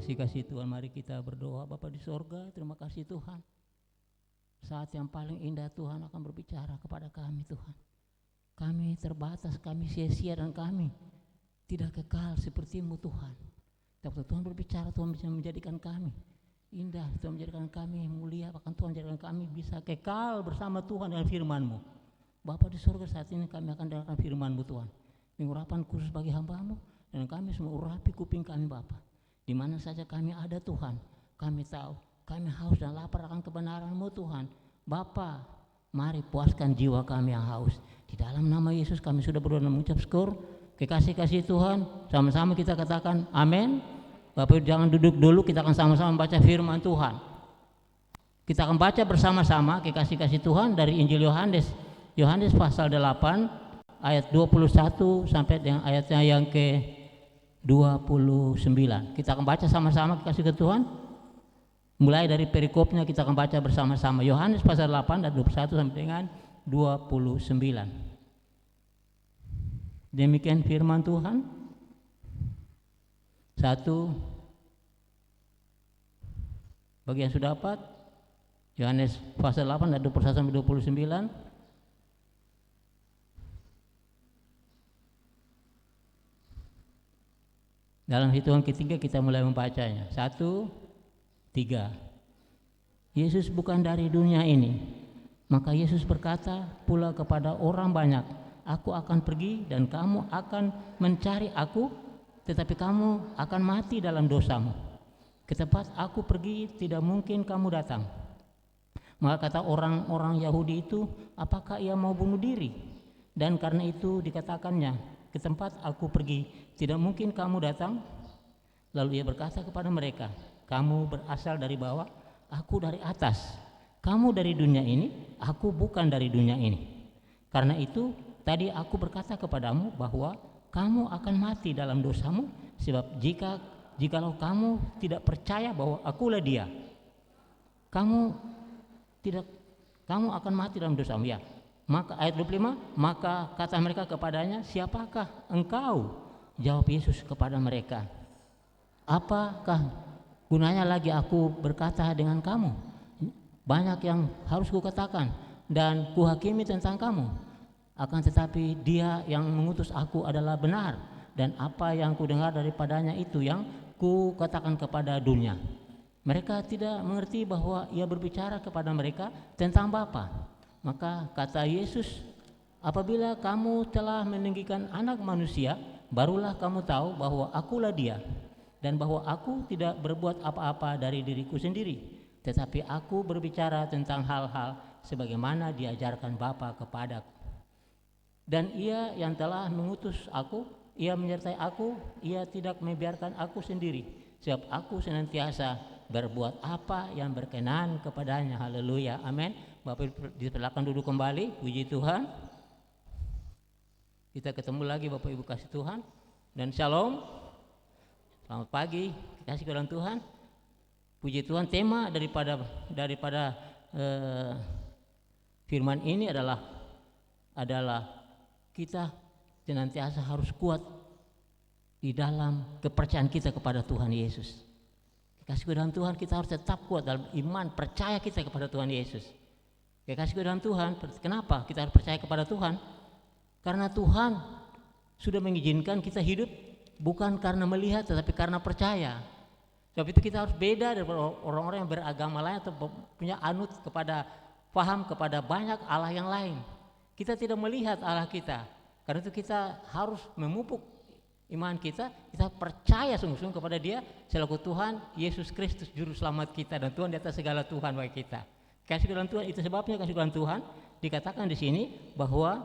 Kasih-kasih Tuhan, mari kita berdoa. Bapa di sorga, terima kasih Tuhan. Saat yang paling indah Tuhan akan berbicara kepada kami Tuhan. Kami terbatas, kami sia-sia, dan kami tidak kekal seperti-Mu Tuhan. Tapi Tuhan berbicara, Tuhan bisa menjadikan kami indah, Tuhan menjadikan kami mulia, bahkan Tuhan menjadikan kami bisa kekal bersama Tuhan dengan firman-Mu. Bapa di surga, saat ini kami akan dengarkan firman-Mu Tuhan. Pengurapan khusus bagi hamba-Mu, dan kami semua urapi kuping kami Bapa. Di mana saja kami ada Tuhan, kami tahu kami haus dan lapar akan kebenaran-Mu Tuhan. Bapa, mari puaskan jiwa kami yang haus. Di dalam nama Yesus kami sudah berdoa dan mengucap syukur. Kekasih-kasih Tuhan, sama-sama kita katakan amin. Bapak jangan duduk dulu, kita akan sama-sama membaca firman Tuhan. Kita akan baca bersama-sama kekasih-kasih Tuhan dari Injil Yohanes. Yohanes pasal 8 ayat 21 sampai dengan ayatnya yang ke-29. Kita akan baca sama-sama kekasih Tuhan. Mulai dari perikopnya kita akan baca bersama-sama. Yohanes pasal 8 ayat 21 sampai dengan 29. Demikian firman Tuhan. 1. Bagi yang sudah dapat, Yohanes pasal 8 ayat 21 sampai 29. Dalam hitungan ketiga kita mulai membacanya. 1, 3. Yesus bukan dari dunia ini. Maka Yesus berkata pula kepada orang banyak, aku akan pergi dan kamu akan mencari aku, tetapi kamu akan mati dalam dosamu. Ke tempat aku pergi tidak mungkin kamu datang. Maka kata orang-orang Yahudi itu, apakah ia mau bunuh diri? Dan karena itu dikatakannya, ke tempat aku pergi tidak mungkin kamu datang. Lalu ia berkata kepada mereka, kamu berasal dari bawah, aku dari atas. Kamu dari dunia ini, aku bukan dari dunia ini. Karena itu tadi aku berkata kepadamu bahwa kamu akan mati dalam dosamu, sebab jikalau kamu tidak percaya bahwa akulah Dia, kamu akan mati dalam dosamu. Ya. Maka ayat 25, maka kata mereka kepadanya, siapakah engkau? Jawab Yesus kepada mereka, apakah gunanya lagi aku berkata dengan kamu? Banyak yang harus kukatakan dan kuhakimi tentang kamu. Akan tetapi Dia yang mengutus aku adalah benar, dan apa yang kudengar daripadanya itu yang kukatakan kepada dunia. Mereka tidak mengerti bahwa Ia berbicara kepada mereka tentang Bapa. Maka kata Yesus, apabila kamu telah meninggikan Anak Manusia, barulah kamu tahu bahwa akulah Dia, dan bahwa aku tidak berbuat apa-apa dari diriku sendiri, tetapi aku berbicara tentang hal-hal sebagaimana diajarkan Bapa kepadaku. Dan Ia yang telah mengutus aku, Ia menyertai aku, Ia tidak membiarkan aku sendiri, sebab aku senantiasa berbuat apa yang berkenan kepadanya. Haleluya, amin. Bapak dipersilakan duduk kembali. Puji Tuhan. Kita ketemu lagi Bapak Ibu kasih Tuhan, dan shalom. Selamat pagi, kasih kepada Tuhan. Puji Tuhan, tema daripada firman ini adalah kita senantiasa harus kuat di dalam kepercayaan kita kepada Tuhan Yesus. Kasih kepada Tuhan, kita harus tetap kuat dalam iman percaya kita kepada Tuhan Yesus. Kasih kepada Tuhan, kenapa kita harus percaya kepada Tuhan? Karena Tuhan sudah mengizinkan kita hidup bukan karena melihat, tetapi karena percaya. Sebab itu kita harus beda dari orang-orang yang beragama lain atau punya anut kepada paham kepada banyak Allah yang lain. Kita tidak melihat Allah kita, karena itu kita harus memupuk iman kita percaya sungguh-sungguh kepada Dia selaku Tuhan Yesus Kristus Juru Selamat kita, dan Tuhan di atas segala Tuhan bagi kita. Kasih kepada Tuhan, itu sebabnya kasih kepada Tuhan dikatakan di sini bahwa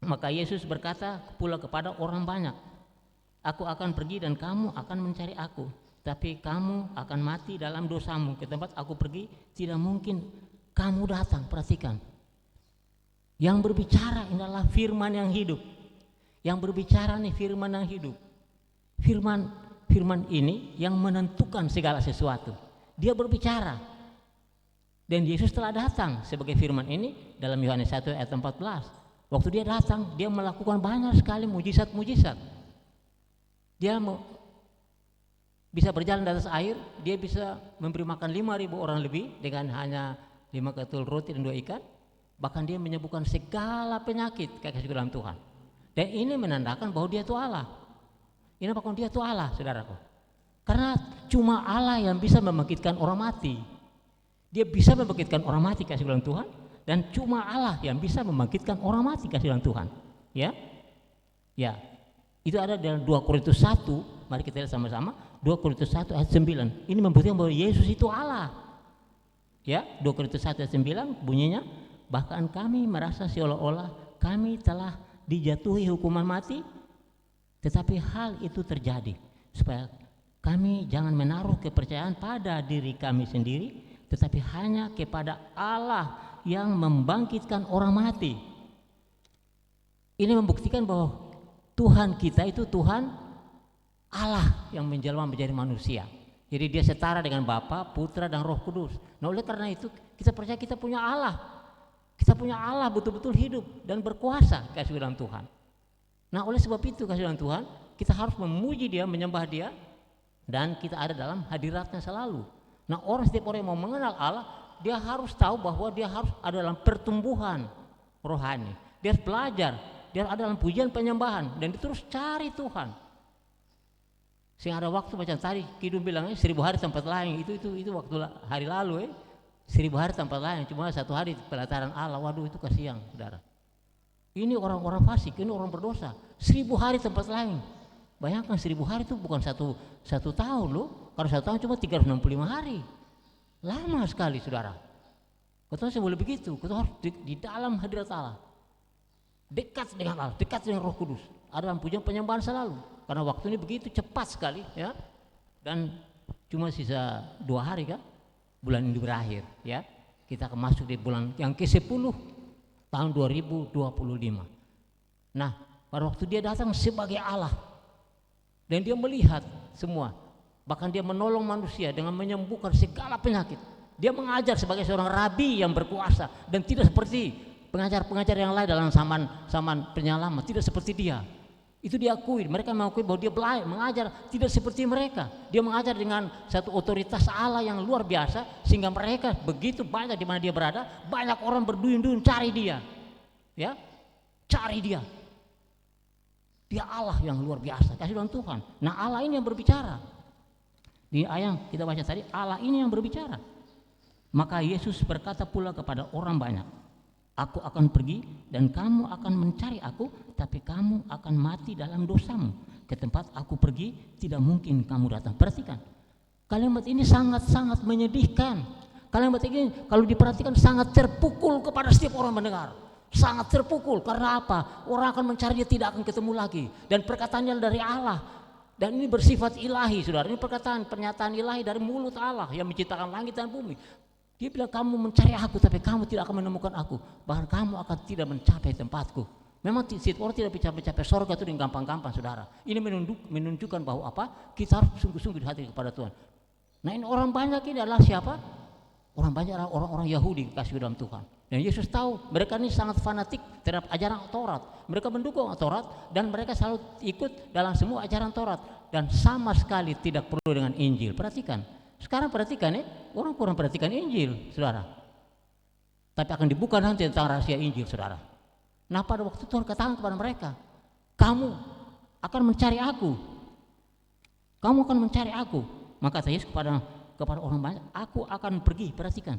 maka Yesus berkata pula kepada orang banyak, aku akan pergi dan kamu akan mencari aku, tapi kamu akan mati dalam dosamu. Ke tempat aku pergi tidak mungkin kamu datang. Perhatikan, yang berbicara adalah firman yang hidup. Yang berbicara nih firman yang hidup. Firman ini yang menentukan segala sesuatu. Dia berbicara. Dan Yesus telah datang sebagai firman ini dalam Yohanes 1 ayat 14. Waktu Dia datang, Dia melakukan banyak sekali mujizat-mujizat. Dia bisa berjalan di atas air, dia bisa memberi makan 5.000 orang lebih dengan hanya 5 ketul roti dan 2 ikan. Bahkan dia menyembuhkan segala penyakit, kasih dalam Tuhan. Dan ini menandakan bahwa dia itu Allah. Ini bahkan dia itu Allah, saudaraku. Karena cuma Allah yang bisa membangkitkan orang mati. Dia bisa membangkitkan orang mati, kasih dalam Tuhan. Dan cuma Allah yang bisa membangkitkan orang mati, kasih dalam Tuhan. Ya, ya. Itu ada dalam 2 Korintus 1. Mari kita lihat sama-sama. 2 Korintus 1 ayat 9. Ini membuktikan bahwa Yesus itu Allah. Ya, 2 Korintus 1 ayat 9 bunyinya, bahkan kami merasa seolah-olah kami telah dijatuhi hukuman mati, tetapi hal itu terjadi supaya kami jangan menaruh kepercayaan pada diri kami sendiri, tetapi hanya kepada Allah yang membangkitkan orang mati. Ini membuktikan bahwa Tuhan kita itu Tuhan Allah yang menjelma menjadi manusia. Jadi dia setara dengan Bapa, Putra, dan Roh Kudus. Nah, oleh karena itu kita percaya kita punya Allah. Kita punya Allah betul-betul hidup dan berkuasa, kasih dalam Tuhan. Nah, oleh sebab itu kasih dalam Tuhan, kita harus memuji Dia, menyembah Dia, dan kita ada dalam hadiratnya selalu. Nah, setiap orang yang mau mengenal Allah, dia harus tahu bahwa dia harus ada dalam pertumbuhan rohani. Dia harus belajar, dia ada dalam pujian penyembahan, dan dia terus cari Tuhan. Sehingga ada waktu macam tadi Kidung bilangnya 1000 hari tempat lain, itu waktu hari lalu 1000 hari tempat lain, cuma 1 hari pelataran Allah. Waduh, itu kasihan, saudara. Ini orang-orang fasik, ini orang berdosa. 1000 hari tempat lain. Bayangkan 1000 hari itu bukan satu tahun loh. Kalau 1 tahun cuma 365 hari. Lama sekali, saudara. Kita harus boleh begitu. Kita harus di dalam hadirat Allah, dekat dengan Allah, dekat dengan Roh Kudus, ada dalam pujian penyembahan selalu. Karena waktu ini begitu cepat sekali, ya. Dan cuma sisa 2 hari kan, bulan ini berakhir, ya. Kita akan masuk di bulan yang ke-10 tahun 2025. Nah, pada waktu dia datang sebagai Allah dan dia melihat semua, bahkan dia menolong manusia dengan menyembuhkan segala penyakit. Dia mengajar sebagai seorang rabi yang berkuasa dan tidak seperti pengajar-pengajar yang lain dalam zaman penyelamat, tidak seperti dia. Itu diakui, mereka mengakui bahwa dia mengajar tidak seperti mereka. Dia mengajar dengan satu otoritas Allah yang luar biasa, sehingga mereka begitu banyak di mana dia berada, banyak orang berduyun-duyun cari dia, ya, cari dia. Dia Allah yang luar biasa, kasih Tuhan Tuhan. Nah, Allah ini yang berbicara. Di ayat yang kita baca tadi, Allah ini yang berbicara. Maka Yesus berkata pula kepada orang banyak, aku akan pergi dan kamu akan mencari aku, tapi kamu akan mati dalam dosamu. Ke tempat aku pergi tidak mungkin kamu datang. Perhatikan, kalimat ini sangat-sangat menyedihkan. Kalimat ini kalau diperhatikan sangat terpukul kepada setiap orang mendengar. Sangat terpukul, karena apa? Orang akan mencari dia tidak akan ketemu lagi. Dan perkataannya dari Allah. Dan ini bersifat ilahi, saudara. Ini pernyataan ilahi dari mulut Allah yang menciptakan langit dan bumi. Dia bilang, kamu mencari aku tapi kamu tidak akan menemukan aku, bahkan kamu akan tidak mencapai tempatku. Memang orang tidak bisa mencapai surga itu dengan gampang-gampang, saudara. Ini menunjukkan bahwa apa? Kita harus sungguh-sungguh di hati kepada Tuhan. Nah, ini orang banyak ini adalah siapa? Orang banyak adalah orang-orang Yahudi kasih dalam Tuhan. Dan Yesus tahu mereka ini sangat fanatik terhadap ajaran Taurat. Mereka mendukung Taurat dan mereka selalu ikut dalam semua ajaran Taurat dan sama sekali tidak perlu dengan Injil. Perhatikan. Sekarang perhatikan orang kurang perhatikan Injil, saudara. Tapi akan dibuka nanti tentang rahasia Injil, saudara. Nah, pada waktu Tuhan katakan kepada mereka, kamu akan mencari aku. Kamu akan mencari aku. Maka kata Yesus kepada orang banyak, aku akan pergi, perhatikan.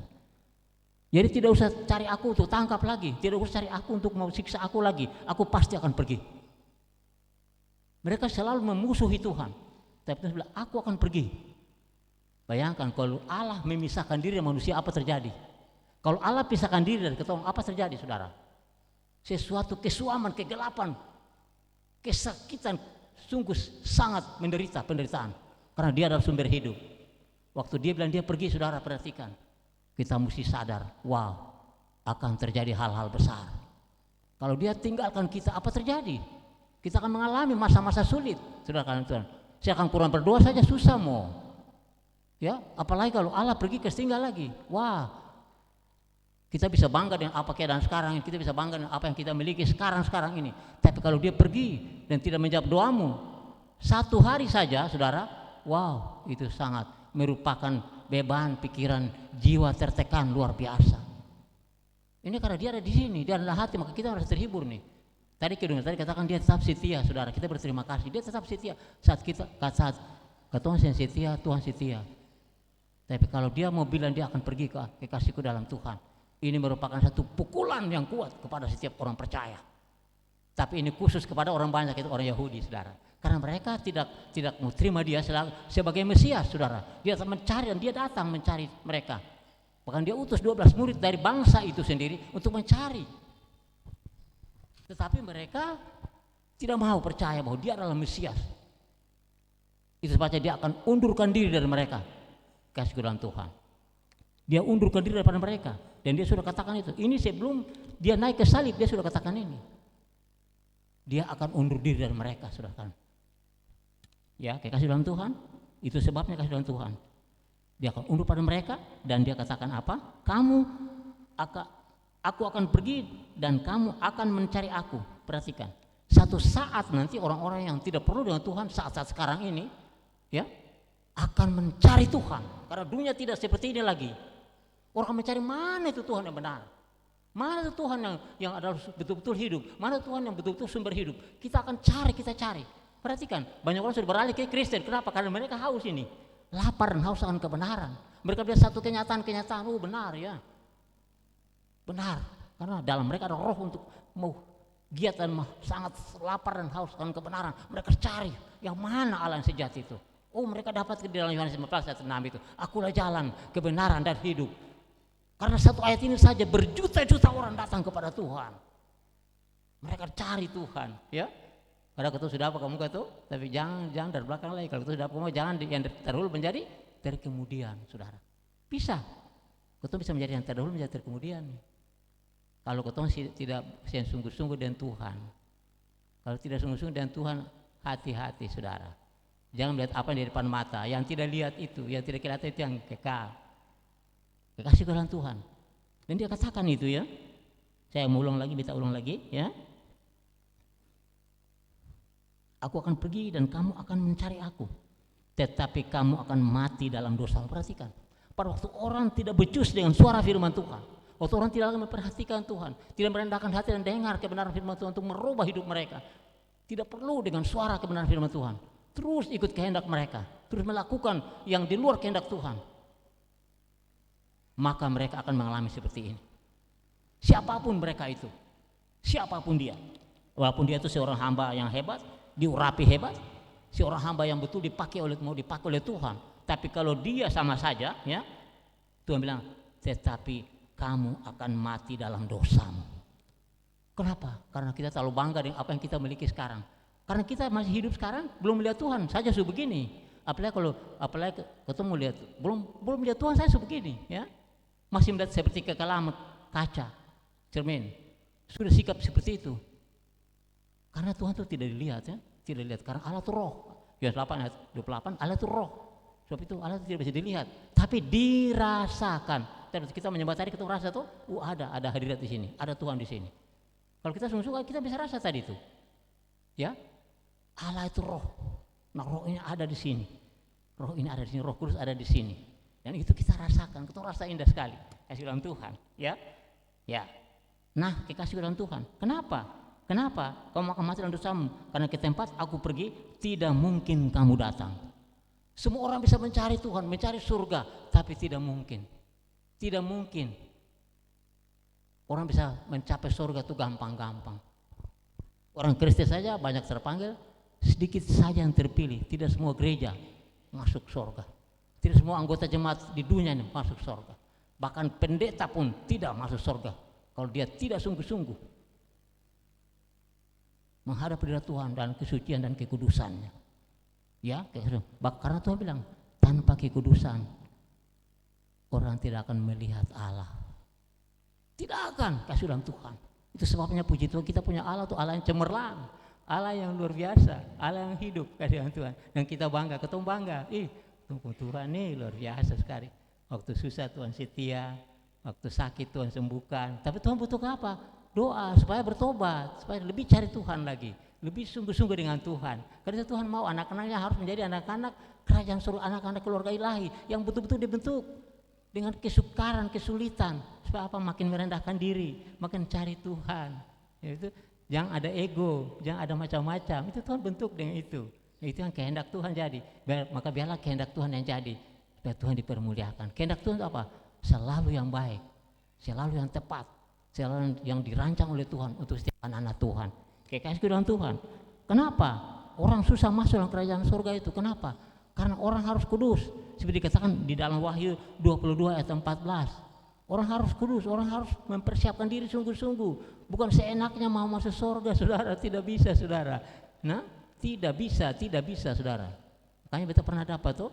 Jadi tidak usah cari aku untuk tangkap lagi, tidak usah cari aku untuk mau siksa aku lagi. Aku pasti akan pergi. Mereka selalu memusuhi Tuhan. Tapi Tuhan bilang, aku akan pergi. Bayangkan kalau Allah memisahkan diri dari manusia, apa terjadi? Kalau Allah pisahkan diri dari kita, apa terjadi, saudara? Sesuatu kesuaman, kegelapan, kesakitan, sungguh sangat penderitaan. Karena dia adalah sumber hidup. Waktu dia bilang dia pergi, saudara, perhatikan. Kita mesti sadar, wow, akan terjadi hal-hal besar. Kalau dia tinggalkan kita, apa terjadi? Kita akan mengalami masa-masa sulit, saudara kalian Tuhan. Saya akan kurang berdoa saja susah mau. Ya, apalagi kalau Allah pergi ketinggal lagi. Wah, kita bisa bangga dengan apa keadaan sekarang, kita bisa bangga dengan apa yang kita miliki sekarang ini. Tapi kalau dia pergi dan tidak menjawab doamu, 1 hari saja, saudara, wow, itu sangat merupakan beban pikiran, jiwa tertekan luar biasa. Ini karena dia ada di sini, dia adalah hati, maka kita harus terhibur nih. Tadi katakan dia tetap setia, saudara. Kita berterima kasih, dia tetap setia. Saat Tuhan setia, Tuhan setia. Tapi kalau dia mau bilang dia akan pergi ke kekasihku dalam Tuhan, ini merupakan satu pukulan yang kuat kepada setiap orang percaya. Tapi ini khusus kepada orang banyak, itu orang Yahudi, saudara. Karena mereka tidak mau terima dia sebagai Mesias, saudara. Dia mencari dan dia datang mencari mereka. Bahkan dia utus 12 murid dari bangsa itu sendiri untuk mencari. Tetapi mereka tidak mau percaya bahwa dia adalah Mesias. Itu sebabnya dia akan undurkan diri dari mereka. Kasih dalam Tuhan. Dia undurkan diri daripada mereka. Dan dia sudah katakan itu. Ini sebelum dia naik ke salib, dia sudah katakan ini. Dia akan undur diri dari mereka, saudara. Ya, kasih dalam Tuhan. Itu sebabnya kasih dalam Tuhan. Dia akan undur pada mereka dan dia katakan apa? Aku akan pergi dan kamu akan mencari aku. Perhatikan. Satu saat nanti orang-orang yang tidak perlu dengan Tuhan saat-saat sekarang ini, ya, akan mencari Tuhan. Karena dunia tidak seperti ini lagi. Orang mencari mana itu Tuhan yang benar. Mana itu Tuhan yang adalah betul-betul hidup. Mana Tuhan yang betul-betul sumber hidup. Kita akan cari, kita cari. Perhatikan, banyak orang sudah beralih ke Kristen. Kenapa? Karena mereka haus ini. Lapar dan haus akan kebenaran. Mereka lihat satu kenyataan, benar ya. Benar. Karena dalam mereka ada roh untuk mau giat dan sangat lapar dan haus akan kebenaran. Mereka cari yang mana Allah yang sejati itu. Oh, mereka dapat di dalam Yohanes 15 ayat 6 itu. Akulah jalan, kebenaran dan hidup. Karena satu ayat ini saja berjuta-juta orang datang kepada Tuhan. Mereka cari Tuhan, ya. Kalau ketua sudah apa kamu ketua, tapi jangan dari belakang lagi. Kalau ketua sudah apa kamu jangan yang terdahulu menjadi dari kemudian, saudara. Bisa, ketua bisa menjadi yang terdahulu menjadi terkemudian. Kalau ketua tidak sungguh-sungguh dengan Tuhan, kalau tidak sungguh-sungguh dengan Tuhan, hati-hati, saudara. Jangan melihat apa yang di depan mata, yang tidak lihat itu, yang tidak kelihatan itu yang kekal. Kekasih dalam Tuhan. Dan dia katakan itu ya. Saya mau ulang lagi, ya. Aku akan pergi dan kamu akan mencari aku. Tetapi kamu akan mati dalam dosa. Perhatikan. Pada waktu orang tidak becus dengan suara firman Tuhan. Waktu orang tidak lagi memperhatikan Tuhan. Tidak merendahkan hati dan dengar kebenaran firman Tuhan untuk merubah hidup mereka. Tidak perlu dengan suara kebenaran firman Tuhan. Terus ikut kehendak mereka. Terus melakukan yang di luar kehendak Tuhan. Maka mereka akan mengalami seperti ini. Siapapun mereka itu. Siapapun dia. Walaupun dia itu seorang hamba yang hebat. Diurapi hebat, seorang hamba yang betul dipakai oleh Tuhan. Tapi kalau dia sama saja, ya, Tuhan bilang, tetapi kamu akan mati dalam dosamu. Kenapa? Karena kita terlalu bangga dengan apa yang kita miliki sekarang. Karena kita masih hidup sekarang, belum melihat Tuhan saja sebegini. Apalagi ketemu lihat, belum lihat Tuhan saya sebegini, ya, masih melihat seperti kekelamat kaca, cermin, sudah sikap seperti itu. Karena Tuhan itu tidak dilihat, ya, tidak dilihat. Karena Allah itu roh. Yohanes 8 ayat 28, Allah itu roh. Sebab itu Allah itu tidak bisa dilihat, tapi dirasakan. Terus kita menyembah tadi, kita rasa tuh, ada hadirat di sini, ada Tuhan di sini. Kalau kita sungguh-sungguh kita bisa rasa tadi itu, ya, Allah itu roh. Nah, roh ini ada di sini, roh ini ada di sini, Roh Kudus ada di sini. Dan itu kita rasakan, kita rasa indah sekali. Kasih dalam Tuhan, ya, ya. Nah, kekasih dalam Tuhan. Kenapa? Kamu akan mati dalam dosamu? Karena ke tempat aku pergi tidak mungkin kamu datang. Semua orang bisa mencari Tuhan, mencari surga, tapi tidak mungkin. Tidak mungkin. Orang bisa mencapai surga itu gampang-gampang. Orang Kristen saja banyak terpanggil, sedikit saja yang terpilih. Tidak semua gereja masuk surga. Tidak semua anggota jemaat di dunia ini masuk surga. Bahkan pendeta pun tidak masuk surga kalau dia tidak sungguh-sungguh menghadap hadirat Tuhan dan kesucian dan kekudusannya. Ya, karena Tuhan bilang, tanpa kekudusan orang tidak akan melihat Allah. Tidak akan kasih dalam Tuhan. Itu sebabnya puji Tuhan kita punya Allah tuh Allah yang cemerlang, Allah yang luar biasa, Allah yang hidup kasih dalam Tuhan. Dan kita bangga, ketemu bangga. Tuhan nih luar biasa sekali. Waktu susah Tuhan setia, waktu sakit Tuhan sembuhkan. Tapi Tuhan butuh apa? Doa supaya bertobat, supaya lebih cari Tuhan lagi. lebih sungguh-sungguh dengan Tuhan. Karena Tuhan mau anak-anaknya harus menjadi anak-anak kerajaan surga, anak-anak keluarga ilahi yang betul-betul dibentuk dengan kesukaran, kesulitan. Supaya apa? Makin merendahkan diri, makin cari Tuhan. Itu jangan ada ego, jangan ada macam-macam. Itu Tuhan bentuk dengan itu. Itu yang kehendak Tuhan jadi. Maka biarlah kehendak Tuhan yang jadi. Supaya Tuhan dipermuliakan. Kehendak Tuhan itu apa? Selalu yang baik, selalu yang tepat, selalu yang dirancang oleh Tuhan untuk setiap anak-anak Tuhan. Kekasihku dalam Tuhan. Kenapa orang susah masuk dalam kerajaan surga itu? Kenapa? Karena orang harus kudus. Seperti dikatakan di dalam Wahyu 22 ayat 14. Orang harus kudus, orang harus mempersiapkan diri sungguh-sungguh. Bukan seenaknya mau masuk surga, saudara. Tidak bisa, saudara. Nah, tidak bisa, saudara. Makanya kita pernah dapat tuh,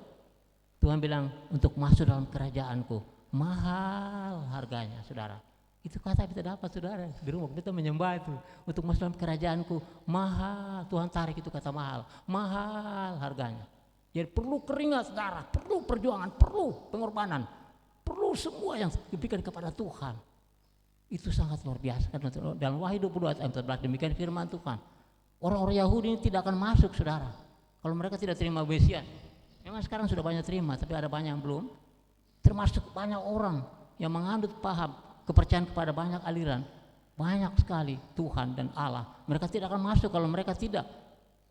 Tuhan bilang untuk masuk dalam kerajaanku, mahal harganya, saudara. Itu kata kita dapat, saudara. Di rumah kita menyembah itu. Untuk masuk dalam kerajaanku, mahal. Tuhan tarik itu kata mahal. Mahal harganya. Jadi perlu keringat, saudara. Perlu perjuangan, perlu pengorbanan. Perlu semua yang diberikan kepada Tuhan. Itu sangat luar biasa. Dalam Wahyu 22 ayat 14 demikian firman Tuhan. Orang-orang Yahudi ini tidak akan masuk, saudara. Kalau mereka tidak terima Mesias. Memang sekarang sudah banyak terima, tapi ada banyak yang belum. Termasuk banyak orang yang menganut paham kepercayaan kepada banyak aliran, banyak sekali Tuhan dan Allah. Mereka tidak akan masuk kalau mereka tidak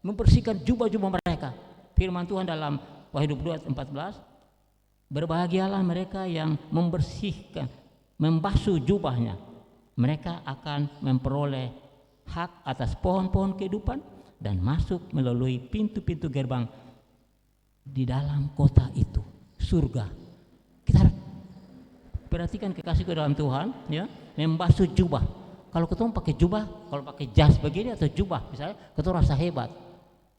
membersihkan jubah-jubah mereka. Firman Tuhan dalam Wahyu 22 ayat 14, berbahagialah mereka yang membersihkan, membasuh jubahnya. Mereka akan memperoleh hak atas pohon-pohon kehidupan dan masuk melalui pintu-pintu gerbang di dalam kota itu, surga. Kita harus perhatikan kekasihku dalam Tuhan, ya, membasuh jubah. Kalau ketemu pakai jubah, kalau pakai jas begini atau jubah, misalnya, ketemu rasa hebat,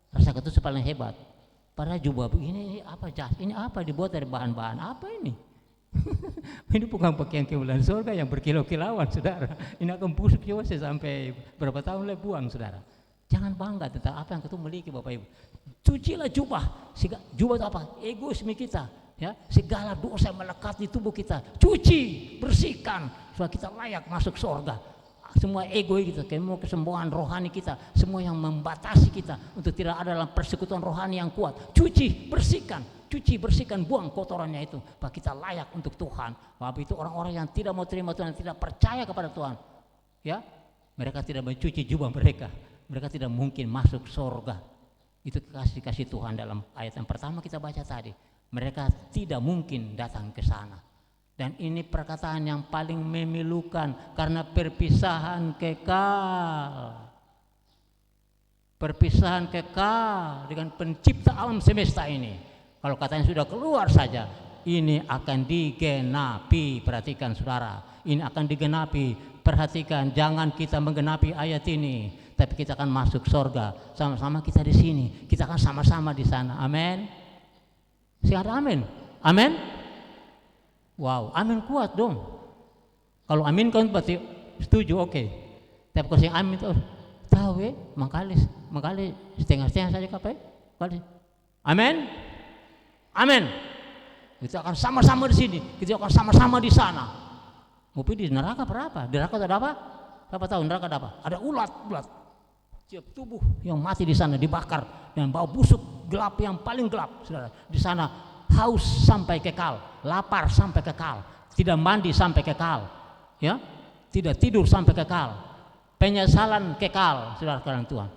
rasa ketemu paling hebat. Padahal jubah begini, ini apa jas? Ini apa? Dibuat dari bahan-bahan apa ini? Ini bukan pakaian kemuliaan surga yang berkilau-kilauan, saudara. Ini akan busuk juga sampai berapa tahun lagi buang, saudara. Jangan bangga tentang apa yang ketemu miliki, Bapak Ibu. Cucilah jubah. Jubah itu apa? Egoisme kita. Ya, segala dosa yang melekat di tubuh kita, cuci, bersihkan supaya kita layak masuk surga. Semua ego kita, kesembuhan rohani kita, semua yang membatasi kita untuk tidak ada dalam persekutuan rohani yang kuat, cuci, bersihkan, buang kotorannya itu, supaya kita layak untuk Tuhan. Sebab itu orang-orang yang tidak mau terima Tuhan, yang tidak percaya kepada Tuhan, ya, mereka tidak mencuci jubah mereka tidak mungkin masuk surga. Itu kasih Tuhan dalam ayat yang pertama kita baca tadi. Mereka tidak mungkin datang ke sana. Dan ini perkataan yang paling memilukan karena perpisahan kekal. Perpisahan kekal dengan pencipta alam semesta ini. Kalau katanya sudah keluar saja, ini akan digenapi. Perhatikan saudara, ini akan digenapi. Perhatikan, jangan kita menggenapi ayat ini, tapi kita akan masuk surga. Sama-sama kita di sini, kita akan sama-sama di sana. Amin. Sihat amin. Amin. Wow, amin kuat dong. Kalau amin kan berarti setuju, oke. Tapi kalau yang amin itu tahu mengkali setengah-setengah saja kapai. Amin. Amin. Kita akan sama-sama di sini, kita akan sama-sama di sana. Mau pergi di neraka berapa? Di neraka ada apa? Berapa tahun neraka ada apa? Ada ulat. Setiap tubuh yang mati di sana dibakar dan bau busuk gelap yang paling gelap, saudara. Di sana haus sampai kekal, lapar sampai kekal, tidak mandi sampai kekal, ya, tidak tidur sampai kekal, penyesalan kekal, saudara sekalian Tuhan.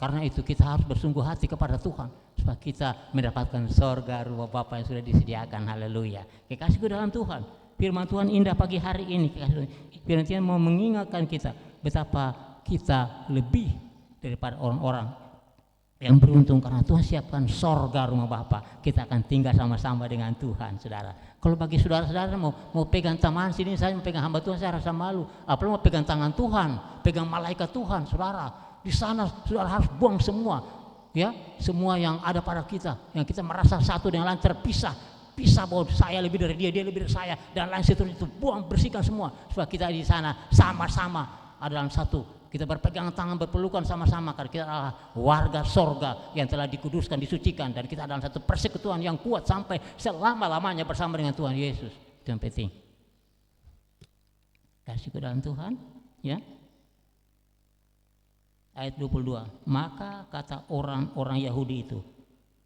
Karena itu kita harus bersungguh hati kepada Tuhan supaya kita mendapatkan surga rumah Bapa yang sudah disediakan. Haleluya. Kekasihku dalam Tuhan, firman Tuhan indah pagi hari ini. Firman Tuhan mau mengingatkan kita betapa kita lebih daripada orang-orang yang beruntung karena Tuhan siapkan sorga rumah Bapa. Kita akan tinggal sama-sama dengan Tuhan, saudara. Kalau bagi saudara-saudara mau pegang tangan sini, saya mau pegang hamba Tuhan, saya rasa malu. Apalagi mau pegang tangan Tuhan, pegang malaikat Tuhan, saudara. Di sana saudara harus buang semua, ya, semua yang ada pada kita, yang kita merasa satu dengan lain terpisah bahwa saya lebih dari dia lebih dari saya, dan lain seterusnya itu buang, bersihkan semua supaya kita di sana sama-sama ada dalam satu. Kita berpegang tangan, berpelukan sama-sama karena kita adalah warga sorga yang telah dikuduskan, disucikan, dan kita dalam satu persekutuan yang kuat sampai selama-lamanya bersama dengan Tuhan Yesus. Itu yang penting. Kasih ke dalam Tuhan, ya. ayat 22. Maka kata orang-orang Yahudi itu,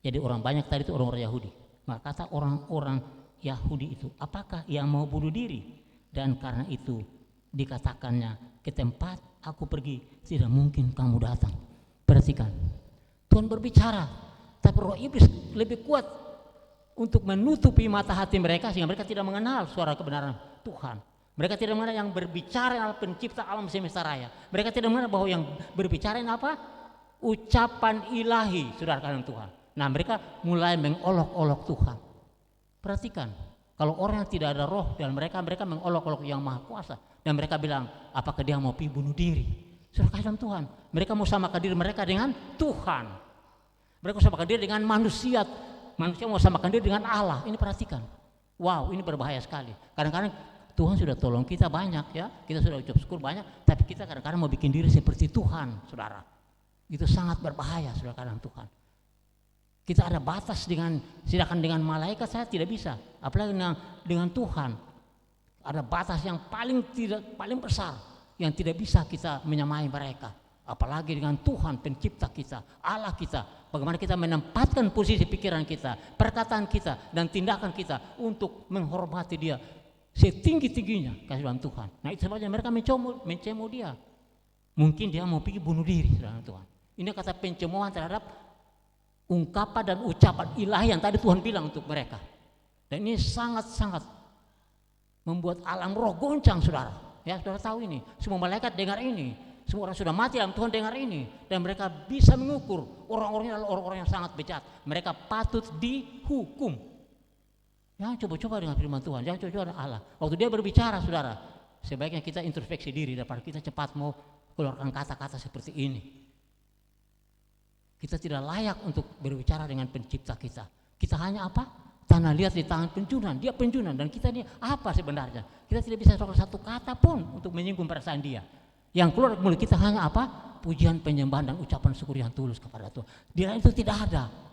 jadi orang banyak tadi itu orang-orang Yahudi. Maka kata orang-orang Yahudi itu, apakah ia mau bunuh diri? Dan karena itu dikatakannya, ke tempat aku pergi tidak mungkin kamu datang. Perhatikan, Tuhan berbicara, tapi roh iblis lebih kuat untuk menutupi mata hati mereka sehingga mereka tidak mengenal suara kebenaran Tuhan. Mereka tidak mengenal yang berbicara adalah pencipta alam semesta raya. Mereka tidak mengenal bahwa yang berbicara ini apa? Ucapan ilahi, saudara kalian Tuhan. Nah, mereka mulai mengolok-olok Tuhan. Perhatikan, kalau orang yang tidak ada roh dalam mereka, mereka mengolok-olok yang maha kuasa. Dan mereka bilang, apakah dia mau pergi bunuh diri? Saudara kalian Tuhan, mereka mau samakan diri mereka dengan Tuhan. Mereka mau samakan diri dengan manusia. Manusia mau samakan diri dengan Allah. Ini perhatikan. Wow, ini berbahaya sekali. Kadang-kadang Tuhan sudah tolong kita banyak ya, kita sudah ucap syukur banyak, tapi kita kadang-kadang mau bikin diri seperti Tuhan, saudara. Itu sangat berbahaya, saudara kadang Tuhan. Kita ada batas sedangkan dengan malaikat saya tidak bisa, apalagi dengan Tuhan. Ada batas yang paling besar yang tidak bisa kita menyamai mereka. Apalagi dengan Tuhan pencipta kita, Allah kita. Bagaimana kita menempatkan posisi pikiran kita, perkataan kita, dan tindakan kita untuk menghormati dia setinggi-tingginya kasih Tuhan. Nah, itu sebabnya mereka mencemooh dia. Mungkin dia mau pergi bunuh diri, saudara Tuhan. Ini kata pencemoohan terhadap ungkapan dan ucapan ilahi yang tadi Tuhan bilang untuk mereka. Dan ini sangat-sangat membuat alam roh goncang, saudara. Ya, saudara tahu ini. Semua malaikat dengar ini. Semua orang sudah mati dalam Tuhan dengar ini. Dan mereka bisa mengukur orang-orangnya adalah orang-orang yang sangat bejat. Mereka patut dihukum. Jangan coba-coba dengan firman Tuhan, jangan coba-coba dengan Allah. Waktu dia berbicara, saudara, sebaiknya kita introspeksi diri daripada kita cepat mau keluarkan kata-kata seperti ini. Kita tidak layak untuk berbicara dengan pencipta kita. Kita hanya apa? Tanah liat di tangan penjunan, dia penjunan, dan kita ini apa sebenarnya? Kita tidak bisa keluar satu kata pun untuk menyinggung perasaan dia. Yang keluar dari mulut kita hanya apa? Pujian, penyembahan, dan ucapan syukur yang tulus kepada Tuhan. Di dalam itu tidak ada.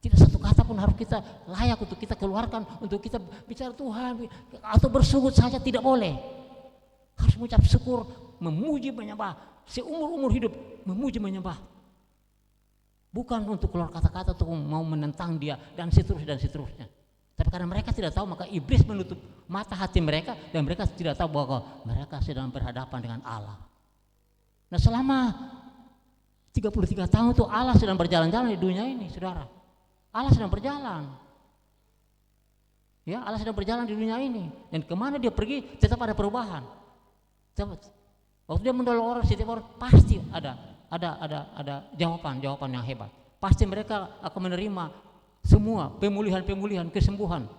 Tidak satu kata pun harus kita layak untuk kita keluarkan, untuk kita bicara Tuhan atau bersujud saja tidak boleh. Harus mengucap syukur, memuji, menyembah, seumur-umur hidup memuji, menyembah. Bukan untuk keluar kata-kata untuk mau menentang dia dan seterusnya dan seterusnya. Tapi karena mereka tidak tahu, maka iblis menutup mata hati mereka dan mereka tidak tahu bahwa mereka sedang berhadapan dengan Allah. Nah, selama 33 tahun itu Allah sedang berjalan-jalan di dunia ini, saudara. Allah sedang berjalan. Ya, Allah sedang berjalan di dunia ini. Dan kemana dia pergi tetap ada perubahan. Waktu dia menolong orang, setiap orang pasti ada jawaban yang hebat. Pasti mereka akan menerima semua pemulihan, kesembuhan.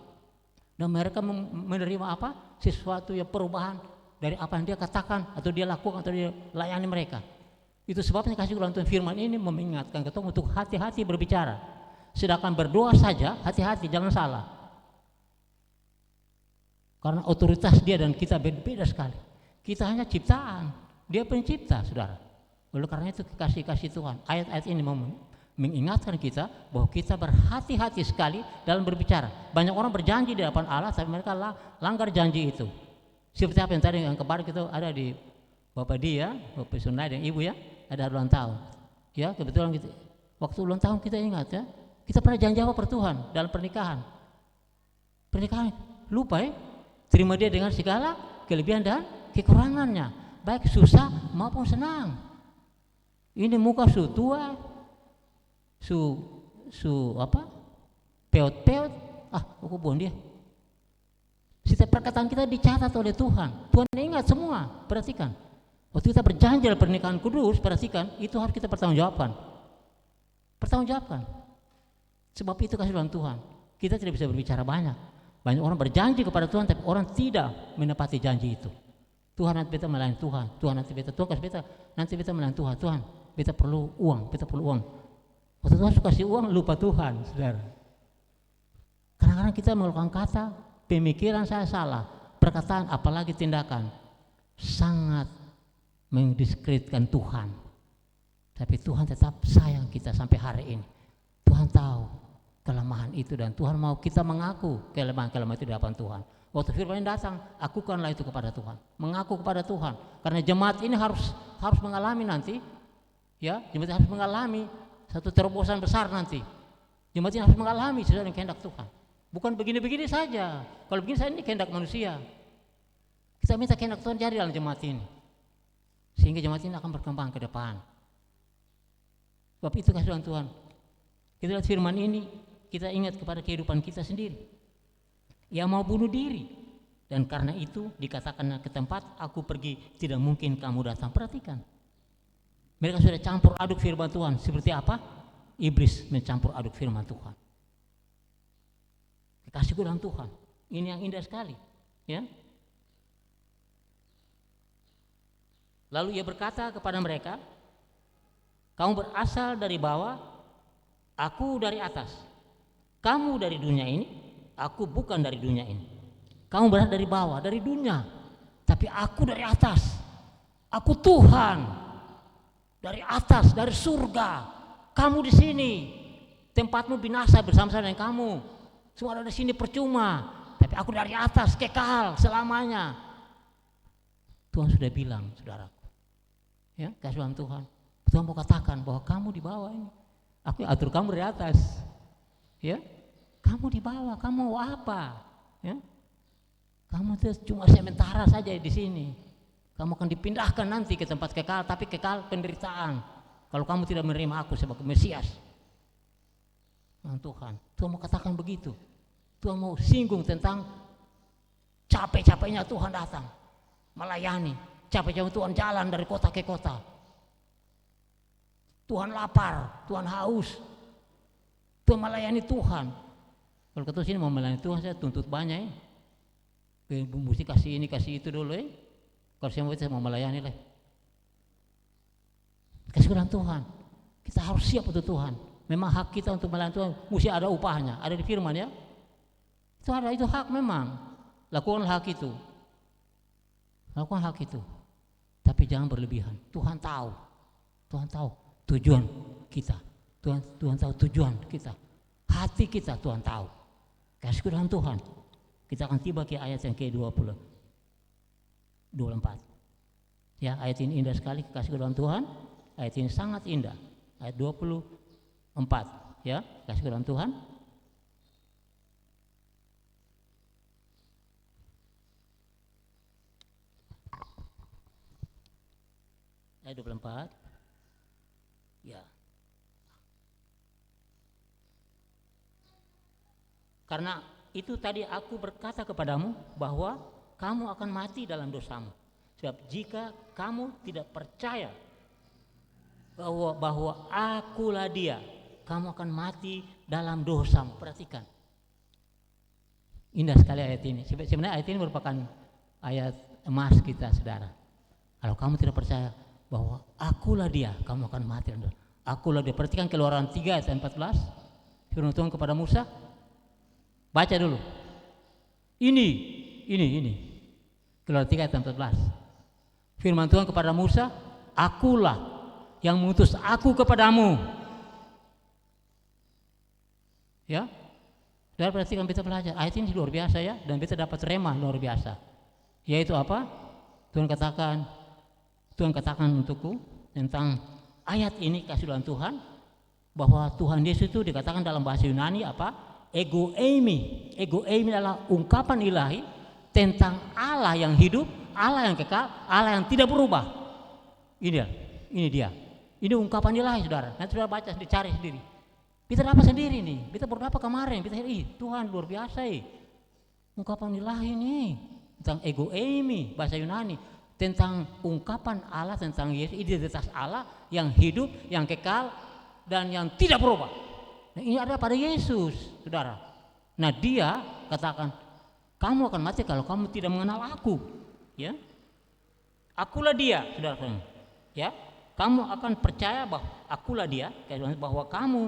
Dan mereka menerima apa? Sesuatu yang perubahan dari apa yang dia katakan atau dia lakukan atau dia layani mereka. Itu sebabnya kasih Tuhan firman ini mengingatkan kita untuk hati-hati berbicara. Sedangkan berdoa saja, hati-hati, jangan salah. Karena otoritas dia dan kita beda sekali. Kita hanya ciptaan, dia pencipta, saudara. Oleh karena itu kasih Tuhan, ayat-ayat ini mengingatkan kita bahwa kita berhati-hati sekali dalam berbicara. Banyak orang berjanji di hadapan Allah, tapi mereka langgar janji itu. Seperti apa yang tadi yang kemarin kita ada di Bapak dia, Bapak Sunai dan Ibu ya, ada ulang tahun. Ya, kebetulan gitu. Waktu ulang tahun kita ingat ya. Kita pernah janji apa per Tuhan dalam pernikahan? Pernikahan lupa ya? Terima dia dengan segala kelebihan dan kekurangannya, baik susah maupun senang. Ini muka su tua, su apa? Peot-peot, aku buang dia. Setiap perkataan kita dicatat oleh Tuhan. Tuhan ingat semua, perhatikan. Waktu kita berjanji dalam pernikahan kudus, perhatikan, itu harus kita pertanggungjawabkan. Sebab itu kasih Tuhan. Kita tidak bisa berbicara banyak. Banyak orang berjanji kepada Tuhan, tapi orang tidak menepati janji itu. Tuhan nanti beta melayani Tuhan. Tuhan nanti beta melayani Tuhan. Tuhan, beta perlu uang. Waktu Tuhan suka kasih uang, lupa Tuhan, saudara. Kadang-kadang kita melakukan kata, pemikiran saya salah, perkataan, apalagi tindakan, sangat mendiskreditkan Tuhan. Tapi Tuhan tetap sayang kita sampai hari ini. Tuhan tahu kelemahan itu dan Tuhan mau kita mengaku kelemahan-kelemahan itu di hadapan Tuhan. Waktu firman datang, akukanlah itu kepada Tuhan, mengaku kepada Tuhan. Karena jemaat ini harus mengalami nanti Ya, jemaat ini harus mengalami satu terobosan besar nanti. Jemaat ini harus mengalami sesuai dengan kehendak Tuhan. Bukan begini-begini saja. Kalau begini saya ini kehendak manusia. Kita minta kehendak Tuhan jadi dalam jemaat ini. Sehingga jemaat ini akan berkembang ke depan. Sebab itu kasih Tuhan. Kita lihat firman ini, kita ingat kepada kehidupan kita sendiri. Ia mau bunuh diri. Dan karena itu dikatakan ke tempat aku pergi, tidak mungkin kamu datang. Perhatikan. Mereka sudah campur aduk firman Tuhan. Seperti apa? Iblis mencampur aduk firman Tuhan. Kasih dalam Tuhan. Ini yang indah sekali. Ya. Lalu ia berkata kepada mereka, kamu berasal dari bawah, aku dari atas. Kamu dari dunia ini, aku bukan dari dunia ini. Kamu berasal dari bawah, dari dunia, tapi aku dari atas. Aku Tuhan dari atas, dari surga. Kamu di sini, tempatmu binasa bersama-sama dengan kamu. Semua ada di sini percuma, tapi aku dari atas, kekal selamanya. Tuhan sudah bilang, saudaraku. Ya, kasih Tuhan. Tuhan mau katakan bahwa kamu di bawah ini. Aku atur kamu dari atas. Ya, kamu di bawah, kamu mau apa? Ya, kamu itu cuma sementara saja di sini. Kamu akan dipindahkan nanti ke tempat kekal, tapi kekal penderitaan. Kalau kamu tidak menerima aku sebagai Mesias. Tuhan mau katakan begitu. Tuhan mau singgung tentang capek-capeknya Tuhan datang melayani. Capek-capek Tuhan jalan dari kota ke kota. Tuhan lapar, Tuhan haus. Tuhan melayani Tuhan. Kalau kata sini mau melayani Tuhan, saya tuntut banyak ya. Mesti kasih ini, kasih itu dulu ya. Kalau saya mau melayani lah. Kasih dalam Tuhan. Kita harus siap untuk Tuhan. Memang hak kita untuk melayani Tuhan, mesti ada upahnya. Ada di firman ya. Itu ada, itu hak memang. Lakukan hak itu. Lakukan hak itu. Tapi jangan berlebihan. Tuhan tahu. Tuhan tahu tujuan kita. Tuhan tahu tujuan kita. Hati kita Tuhan tahu. Kasih dalam Tuhan. Kita akan tiba ke ayat yang ke-20. 24. Ya, ayat ini indah sekali, kasih dalam Tuhan. Ayat ini sangat indah. Ayat 24. Ya, kasih dalam Tuhan. Ayat 24. Ya. Karena itu tadi aku berkata kepadamu bahwa kamu akan mati dalam dosamu. Sebab jika kamu tidak percaya bahwa akulah dia, kamu akan mati dalam dosamu. Perhatikan. Indah sekali ayat ini. Sebenarnya ayat ini merupakan ayat emas kita, saudara. Kalau kamu tidak percaya bahwa akulah dia, kamu akan mati. Akulah dia. Perhatikan Keluaran 3 ayat 14. Firman Tuhan kepada Musa. Baca dulu. Ini. Keluaran 3 ayat 14. Firman Tuhan kepada Musa, akulah yang mengutus aku kepadamu. Ya. Dan perhatikan kita belajar. Ayat ini luar biasa ya, dan kita dapat rema luar biasa. Yaitu apa? Tuhan katakan untukku tentang ayat ini, kasih dalam Tuhan, bahwa Tuhan Yesus itu dikatakan dalam bahasa Yunani apa? Ego eimi. Ego eimi adalah ungkapan ilahi tentang Allah yang hidup, Allah yang kekal, Allah yang tidak berubah. Ini dia. Ini ungkapan ilahi, saudara. Nanti saudara baca, dicari sendiri. Kita dapat sendiri nih. Kita berdoa kemarin. Kita Tuhan luar biasa ungkapan ilahi nih tentang ego eimi, bahasa Yunani. Tentang ungkapan Allah tentang Yesus, identitas Allah yang hidup, yang kekal, dan yang tidak berubah. Nah, ini ada pada Yesus, saudara. Nah, dia katakan, kamu akan mati kalau kamu tidak mengenal aku. Ya, akulah dia, saudara. Ya, kamu akan percaya bahwa akulah dia, bahwa kamu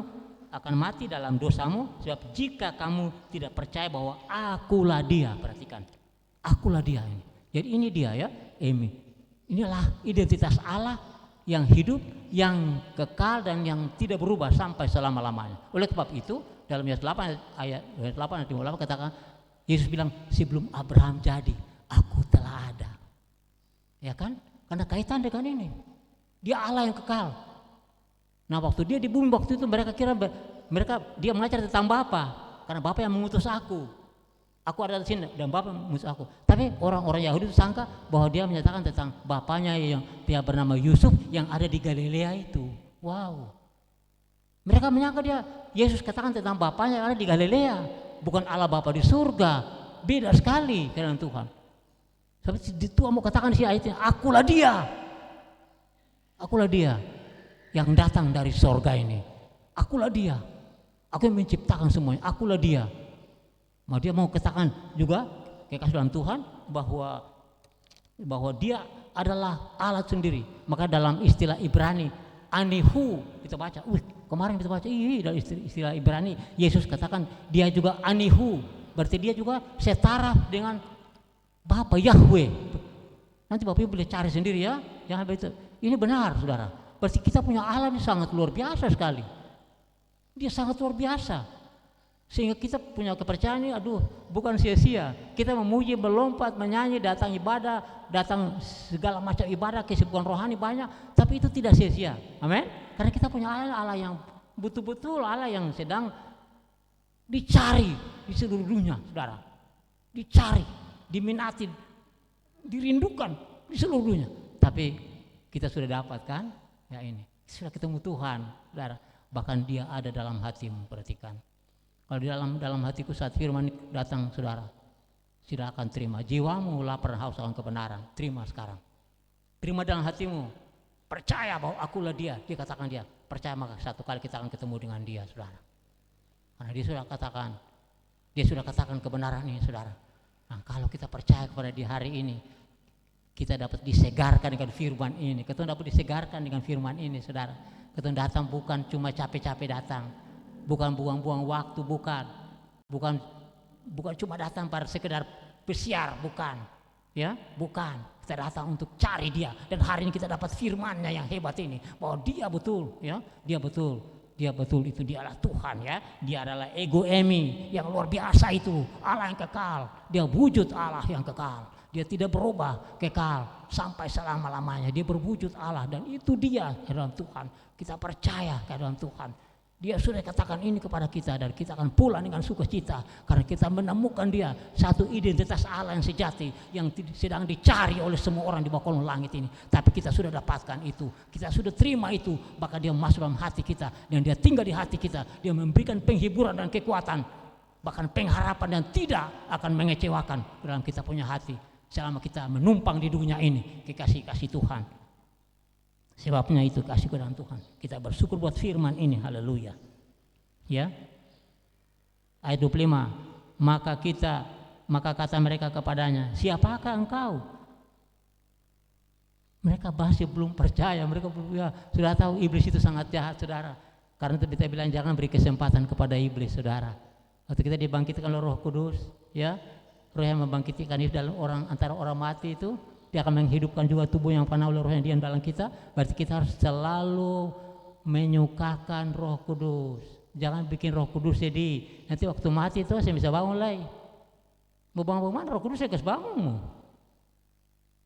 akan mati dalam dosamu. Sebab jika kamu tidak percaya bahwa akulah dia, perhatikan, akulah dia ini. Jadi ini dia ya. Inilah identitas Allah yang hidup, yang kekal, dan yang tidak berubah sampai selama-lamanya. Oleh sebab itu dalam ayat 8 ayat 58 katakan, Yesus bilang, sebelum Abraham jadi, aku telah ada. Ya kan? Karena kaitan dengan ini. Dia Allah yang kekal. Nah waktu dia di bumi waktu itu mereka kira dia mengajar tentang Bapa, karena Bapa yang mengutus aku. Aku ada di sini dan Bapa mengutus aku. Tapi orang-orang Yahudi itu sangka bahwa dia menyatakan tentang bapaknya yang dia bernama Yusuf yang ada di Galilea itu. Wow. Mereka menyangka Yesus katakan tentang bapaknya yang ada di Galilea, bukan Allah Bapa di surga. Beda sekali firman Tuhan. Seperti Tuhan mau katakan di ayatnya, akulah dia. Akulah dia yang datang dari sorga ini. Akulah dia. Aku yang menciptakan semuanya. Akulah dia. Dia mau katakan juga kekasih dalam Tuhan bahwa dia adalah Allah sendiri. Maka dalam istilah Ibrani Anihu kita baca. Kemarin kita baca dalam istilah Ibrani Yesus katakan dia juga Anihu. Berarti dia juga setara dengan Bapa Yahweh. Nanti Bapak Ibu boleh cari sendiri ya. Jangan begitu. Ini benar saudara. Berarti kita punya Allah ini sangat luar biasa sekali. Dia sangat luar biasa. Sehingga kita punya kepercayaan ini bukan sia-sia. Kita memuji, melompat, menyanyi, datang ibadah, datang segala macam ibadah, kesibukan rohani banyak, tapi itu tidak sia-sia. Amin. Karena kita punya Allah yang betul-betul Allah yang sedang dicari di seluruh dunia, saudara. Dicari, diminati, dirindukan di seluruh dunia. Tapi kita sudah dapatkan ya ini. Sudah ketemu Tuhan, saudara. Bahkan dia ada dalam hatimu, perhatikan. Kalau di dalam hatiku saat firman datang, saudara, silakan terima. Jiwamu lapar haus akan kebenaran, terima sekarang. Terima dalam hatimu. Percaya bahwa akulah dia. Dia katakan dia. Percaya maka satu kali kita akan ketemu dengan dia, saudara. Karena dia sudah katakan kebenaran ini, saudara. Nah, kalau kita percaya kepada di hari ini, kita dapat disegarkan dengan firman ini. Kita dapat disegarkan dengan firman ini, saudara. Kita datang bukan cuma capek-capek datang, bukan buang-buang waktu, bukan cuma datang pada sekedar pesiar, bukan. Ya, bukan. Kita datang untuk cari dia. Dan hari ini kita dapat firman-Nya yang hebat ini, bahwa dia betul, ya, dia betul. Dia betul, itu dialah Tuhan, ya. Dia adalah ego emi yang luar biasa itu, Allah yang kekal. Dia wujud Allah yang kekal. Dia tidak berubah, kekal sampai selama-lamanya. Dia berwujud Allah dan itu dia dalam Tuhan. Kita percaya ke dalam Tuhan. Dia sudah katakan ini kepada kita dan kita akan pulang dengan sukacita karena kita menemukan dia satu identitas Allah yang sejati yang sedang dicari oleh semua orang di bawah kolong langit ini. Tapi kita sudah dapatkan itu, kita sudah terima itu, bahkan dia masuk dalam hati kita dan dia tinggal di hati kita. Dia memberikan penghiburan dan kekuatan, bahkan pengharapan dan tidak akan mengecewakan dalam kita punya hati selama kita menumpang di dunia ini. Kekasih-kasih Tuhan. Sebabnya itu kasih ke dalam Tuhan. Kita bersyukur buat firman ini, haleluya. Ya. Ayat 25. Maka kata mereka kepadanya, siapakah engkau? Mereka masih belum percaya, mereka sudah tahu iblis itu sangat jahat, saudara. Karena itu kita bilang jangan beri kesempatan kepada iblis, saudara. Waktu kita dibangkitkan oleh Roh Kudus, ya, Roh yang membangkitkan itu dalam antara orang mati itu, dia akan menghidupkan juga tubuh yang fana oleh Roh yang diam dalam kita. Berarti kita harus selalu menyukakan Roh Kudus. Jangan bikin Roh Kudus sedih. Nanti waktu mati itu saya bisa bangun lagi. Mau bangun Roh Kudus saya kasih bangun.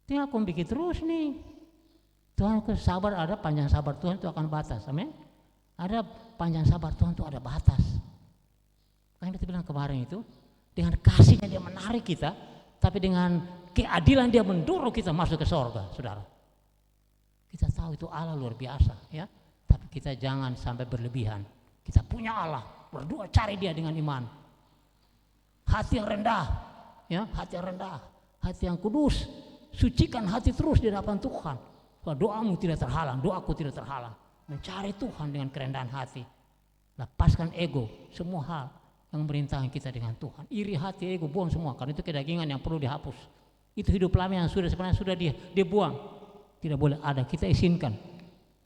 Tinggal aku bikin terus nih. Tuhan sabar, ada panjang sabar Tuhan itu akan batas. Amin. Ada panjang sabar Tuhan itu ada batas. Kan kita bilang kemarin itu, dengan kasihnya dia menarik kita, tapi dengan keadilan dia mendorong kita masuk ke sorga, saudara. Kita tahu itu Allah luar biasa, ya. Tapi kita jangan sampai berlebihan. Kita punya Allah, berdoa cari dia dengan iman. Hati yang rendah, ya, hati yang rendah, hati yang kudus. Sucikan hati terus di hadapan Tuhan. Bahwa doamu tidak terhalang, doaku tidak terhalang. Mencari Tuhan dengan kerendahan hati. Lepaskan ego, semua hal yang memerintahkan kita dengan Tuhan. Iri hati, ego, buang semua. Karena itu kedagingan yang perlu dihapus. Itu hidup lama yang sebenarnya sudah dibuang. Tidak boleh ada, kita izinkan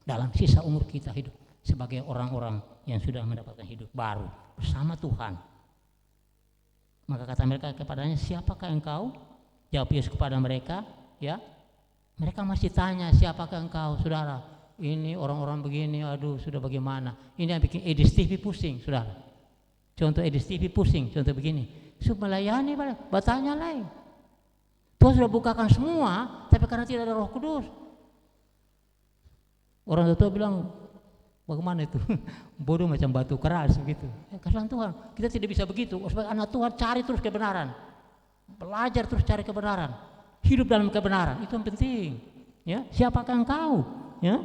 dalam sisa umur kita hidup sebagai orang-orang yang sudah mendapatkan hidup baru bersama Tuhan. Maka kata mereka kepadanya, siapakah engkau? Jawab Yesus kepada mereka, ya. Mereka masih tanya, siapakah engkau, saudara? Ini orang-orang begini, aduh sudah bagaimana? Ini yang bikin Edis TV pusing, saudara. Contoh Edis TV pusing, contoh begini. Supaya melayani, bertanya lain. Tuhan sudah bukakan semua, tapi karena tidak ada Roh Kudus. Orang tua bilang, Bagaimana itu? Bodoh macam batu keras begitu. Kasihan Tuhan, kita tidak bisa begitu. Sebagai anak Tuhan cari terus kebenaran. Belajar terus cari kebenaran. Hidup dalam kebenaran, itu yang penting. Ya, siapakah engkau? Ya.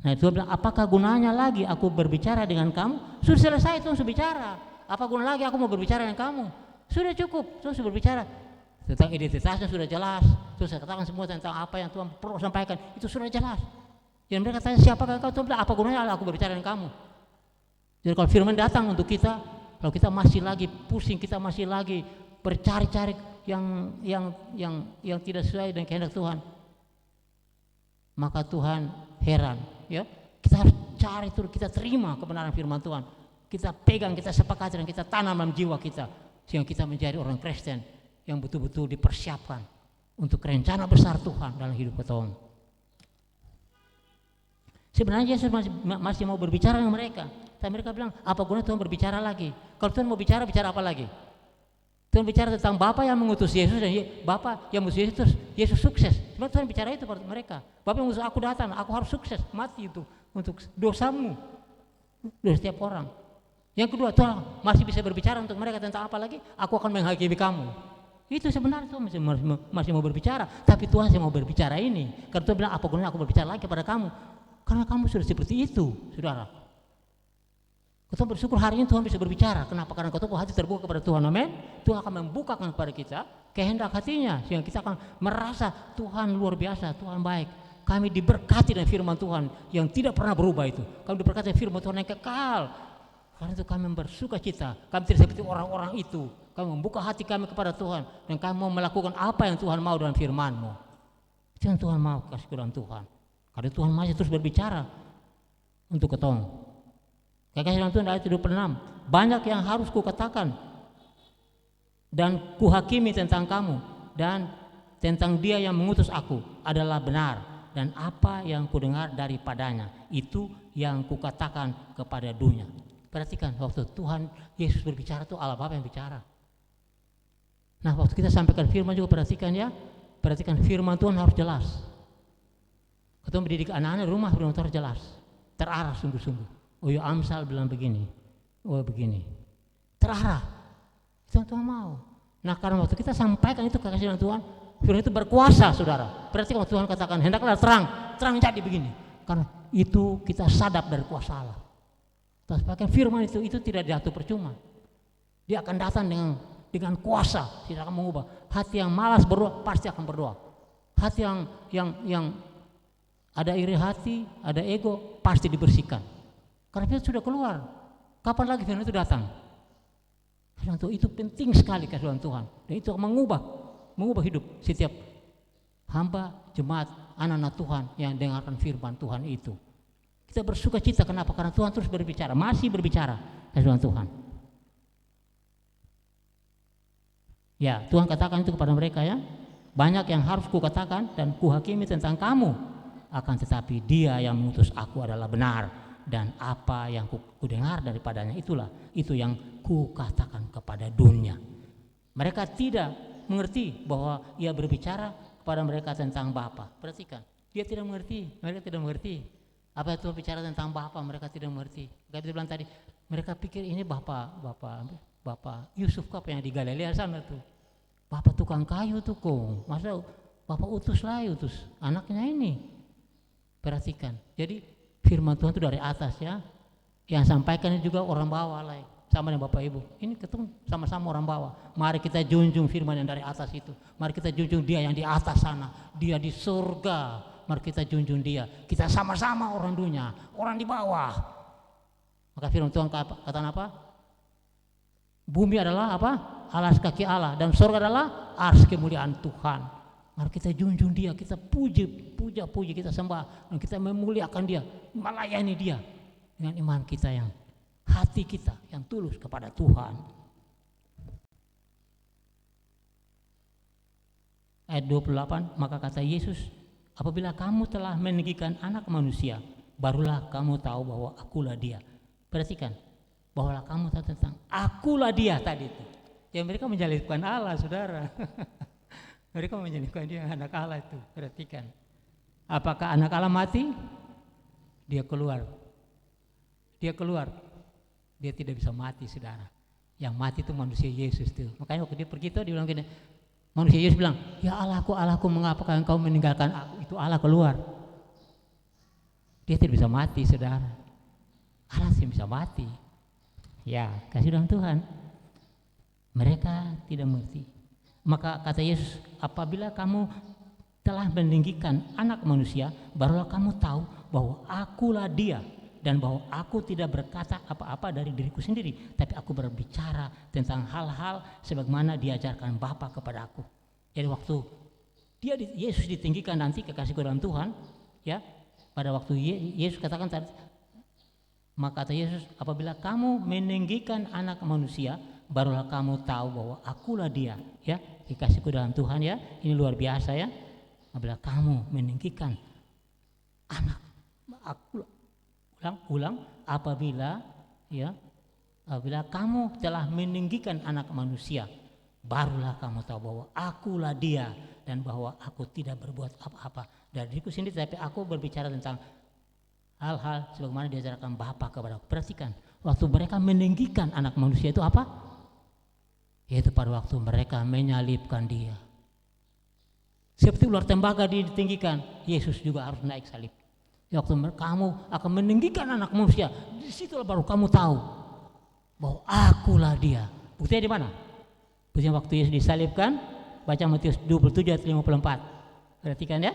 Nah, Tuhan bilang, apakah gunanya lagi aku berbicara dengan kamu? Sudah selesai Tuhan sudah bicara. Apa guna lagi aku mau berbicara dengan kamu? Sudah cukup, Tuhan sudah berbicara. Tentang identitasnya sudah jelas. Terus saya katakan semua tentang apa yang Tuhan perlu sampaikan, itu sudah jelas. Yang mereka tanya siapakah engkau? Tuhan bilang, apa gunanya aku berbicara dengan kamu? Jadi kalau firman datang untuk kita, kalau kita masih lagi pusing, kita masih lagi bercari-cari yang tidak sesuai dengan kehendak Tuhan, maka Tuhan heran. Ya, kita harus cari terus, kita terima kebenaran firman Tuhan, kita pegang, kita sepakati dan kita tanam dalam jiwa kita, sehingga kita menjadi orang Kristen yang betul-betul dipersiapkan untuk rencana besar Tuhan dalam hidup kita. Sebenarnya Yesus masih mau berbicara dengan mereka, tapi mereka bilang, apa guna Tuhan berbicara lagi? Kalau Tuhan mau bicara apa lagi? Tuhan bicara tentang Bapa yang mengutus Yesus, dan Bapa yang mengutus Yesus, terus Yesus sukses. Cuma Tuhan bicara itu pada mereka. Bapa yang mengutus aku datang, aku harus sukses mati itu untuk dosamu, dari setiap orang. Yang kedua, Tuhan masih bisa berbicara untuk mereka tentang apa lagi? Aku akan menghakimi kamu. Itu sebenarnya Tuhan masih mau berbicara, tapi Tuhan masih mau berbicara ini. Karena Tuhan bilang, apa gunanya aku berbicara lagi kepada kamu? Karena kamu sudah seperti itu, saudara. Kita bersyukur hari ini Tuhan bisa berbicara. Kenapa? Karena kita hati terbuka kepada Tuhan. Amin. Tuhan akan membukakan kepada kita kehendak hatinya, sehingga kita akan merasa Tuhan luar biasa, Tuhan baik. Kami diberkati dengan firman Tuhan yang tidak pernah berubah itu. Kami diberkati dengan firman Tuhan yang kekal. Karena itu kami bersuka cita. Kami tidak seperti orang-orang itu. Kami membuka hati kami kepada Tuhan, dan kami mau melakukan apa yang Tuhan mau dalam firman-Mu. Itu yang Tuhan mau, kasih dalam Tuhan. Karena Tuhan masih terus berbicara untuk ketong. Kekasih dalam Tuhan, ayat 26, banyak yang harus kukatakan dan kuhakimi tentang kamu, dan tentang dia yang mengutus aku adalah benar, dan apa yang kudengar daripadanya itu yang kukatakan kepada dunia. Perhatikan, waktu Tuhan Yesus berbicara itu Allah Bapa yang bicara. Nah, waktu kita sampaikan firman juga perhatikan ya, perhatikan firman Tuhan harus jelas. Kita mendidik anak-anak rumah, firman Tuhan harus jelas, terarah sungguh-sungguh. Oh ya, Amsal bilang begini, oh begini, terarah. Itu yang Tuhan mau. Nah, karena waktu kita sampaikan itu kekasih Tuhan, firman itu berkuasa, saudara. Berarti kalau Tuhan katakan hendaklah terang jadi begini. Karena itu kita sadap dari kuasa Allah. Kita sampaikan firman itu tidak jatuh percuma. Dia akan datang dengan kuasa, tidak akan mengubah. Hati yang malas berdoa pasti akan berdoa. Hati yang ada iri hati, ada ego, pasti dibersihkan. Karena itu sudah keluar. Kapan lagi firman itu datang? Karena itu penting sekali kasih Tuhan. Dan itu akan mengubah hidup setiap hamba, jemaat, anak-anak Tuhan yang dengarkan firman Tuhan itu. Kita bersuka cita, kenapa? Karena Tuhan terus berbicara, masih berbicara kasih Tuhan. Ya, Tuhan katakan itu kepada mereka ya. Banyak yang harus kukatakan dan kuhakimi tentang kamu. Akan tetapi dia yang mengutus aku adalah benar, dan apa yang kudengar daripadanya itu yang kukatakan kepada dunia. Mereka tidak mengerti bahwa ia berbicara kepada mereka tentang Bapa. Perhatikan, dia tidak mengerti, mereka tidak mengerti apa itu bicara tentang Bapa, mereka tidak mengerti. Kita bilang tadi, mereka pikir ini Bapak Yusuf apa yang di Galilea sana tuh, Bapak tukang kayu tuh kok, masa Bapak utus anaknya ini. Perhatikan, jadi firman Tuhan itu dari atas ya, yang sampaikan juga orang bawah lah, sama dengan Bapak Ibu. Ini ketemu sama-sama orang bawah. Mari kita junjung firman yang dari atas itu. Mari kita junjung dia yang di atas sana, dia di surga. Mari kita junjung dia. Kita sama-sama orang dunia, orang di bawah. Maka firman Tuhan kata apa? Bumi adalah apa? Alas kaki Allah, dan surga adalah ars kemuliaan Tuhan. Mari kita junjung dia, kita puji, kita sembah, dan kita memuliakan dia, melayani dia dengan iman kita yang hati kita yang tulus kepada Tuhan. Ayat 28, maka kata Yesus, apabila kamu telah meninggikan anak manusia, barulah kamu tahu bahwa akulah dia. Perhatikan, bahwa kamu tahu tentang akulah dia tadi itu. Ya, mereka menjalibkan Allah, saudara. Mereka menjadikan dia anak Allah itu. Perhatikan, apakah anak Allah mati? Dia keluar dia keluar, dia tidak bisa mati, saudara. Yang mati itu manusia Yesus tuh. Makanya waktu dia pergi tuh dia bilang gini, manusia Yesus bilang, ya Allahku, mengapakah engkau meninggalkan aku? Itu Allah keluar. Dia tidak bisa mati, saudara. Allah sih bisa mati. Ya, kasih dalam Tuhan. Mereka tidak mengerti. Maka kata Yesus, apabila kamu telah meninggikan anak manusia, barulah kamu tahu bahwa akulah dia, dan bahwa aku tidak berkata apa-apa dari diriku sendiri, tapi aku berbicara tentang hal-hal sebagaimana diajarkan Bapa kepada aku. Jadi waktu Yesus ditinggikan nanti, kekasihku dalam Tuhan, ya, pada waktu Yesus katakan tadi, maka kata Yesus, apabila kamu meninggikan anak manusia, barulah kamu tahu bahwa akulah dia, ya, kekasihku dalam Tuhan, ya. Ini luar biasa, ya. Apabila kamu meninggikan anak, ulang, apabila kamu telah meninggikan anak manusia, barulah kamu tahu bahwa akulah dia, dan bahwa aku tidak berbuat apa-apa dari diriku sendiri, tapi aku berbicara tentang hal-hal sebagaimana diajarkan Bapa kepada aku. Perhatikan, waktu mereka meninggikan anak manusia itu apa? Yaitu pada waktu mereka menyalibkan dia. Seperti ular tembaga ditinggikan, Yesus juga harus naik salib. Waktu kamu akan meninggikan anak manusia, disitulah baru kamu tahu bahwa akulah dia. Buktinya di mana? Buktinya waktu Yesus disalibkan, baca Matius 27 ayat 54. Perhatikan, ya.